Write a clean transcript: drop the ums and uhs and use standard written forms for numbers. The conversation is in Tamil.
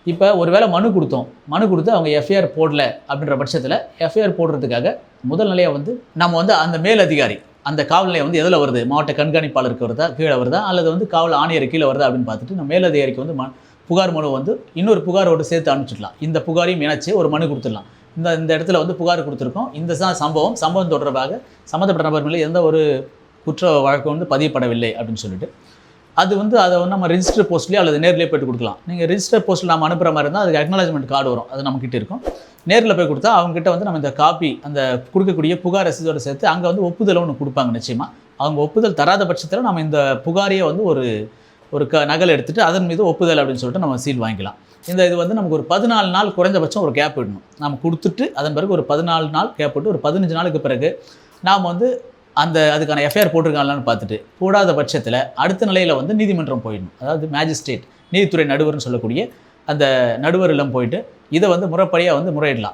இப்போ ஒரு வேளை மனு கொடுத்தோம், மனு கொடுத்து அவங்க எஃப்ஐஆர் போடல அப்படின்ற பட்சத்தில் எஃப்ஐஆர் போடுறதுக்காக முதல் நிலையாக வந்து நம்ம வந்து அந்த மேல் அதிகாரி அந்த காவல் நிலையம் வந்து எதில் வருது, மாவட்ட கண்காணிப்பாளருக்கு வருதா, கீழே வருதா, அல்லது வந்து காவல் ஆணையர் கீழே வருதா அப்படின்னு பார்த்துட்டு நம்ம மேல் அதிகாரிக்கு வந்து புகார் மனு வந்து இன்னொரு புகாரோடு சேர்த்து அனுப்பிச்சிடலாம். இந்த புகாரையும் இணைச்சி ஒரு மனு கொடுத்துடலாம். இந்த இடத்துல வந்து புகார் கொடுத்துருக்கோம், இந்த சம்பவம் தொடர்பாக சம்மந்தப்பட்ட நபர் மேலே எந்த ஒரு குற்ற வழக்கு வந்து பதியப்படவில்லை அப்படின்னு சொல்லிட்டு அது வந்து அதை வந்து நம்ம ரிஜிஸ்டர் போஸ்ட்லேயே அல்லது நேரிலே போய்ட்டு கொடுக்கலாம். நீங்கள் ரிஜிஸ்டர் போஸ்ட்டில் நம்ம அனுப்புகிற மாதிரி இருந்தால் அதுக்கு அக்னாலஜ்மெண்ட் கார்டு வரும், அது நம்மக்கிட்ட இருக்கும். நேரில் போய் கொடுத்தா அவங்ககிட்ட வந்து நம்ம இந்த காப்பி அந்த கொடுக்கக்கூடிய புகார் ரசீதோடு சேர்த்து அங்கே வந்து ஒப்புதல் ஒன்று கொடுப்பாங்க. நிச்சயமாக அவங்க ஒப்புதல் தராத பட்சத்தில் நம்ம இந்த புகாரையே வந்து ஒரு நகல் எடுத்துகிட்டு அதன் மீது ஒப்புதல் அப்படின்னு சொல்லிட்டு நம்ம சீல் வாங்கிக்கலாம். இது வந்து நமக்கு ஒரு 14 நாள் குறைஞ்சபட்சம் ஒரு கேப் விடணும். நம்ம கொடுத்துட்டு அதன் பிறகு ஒரு 14 நாள் கேப் விட்டு ஒரு 15 நாளுக்கு பிறகு நாம் வந்து அதுக்கான எஃப்ஐஆர் போட்டிருக்காங்களான்னு பார்த்துட்டு போடாத பட்சத்தில் அடுத்த நிலையில் வந்து நீதிமன்றம் போயிடணும். அதாவது மேஜிஸ்ட்ரேட் நீதித்துறை நடுவர்னு சொல்லக்கூடிய அந்த நடுவர் இல்லம் போயிட்டு இதை வந்து முறைப்படியாக வந்து முறையிடலாம்.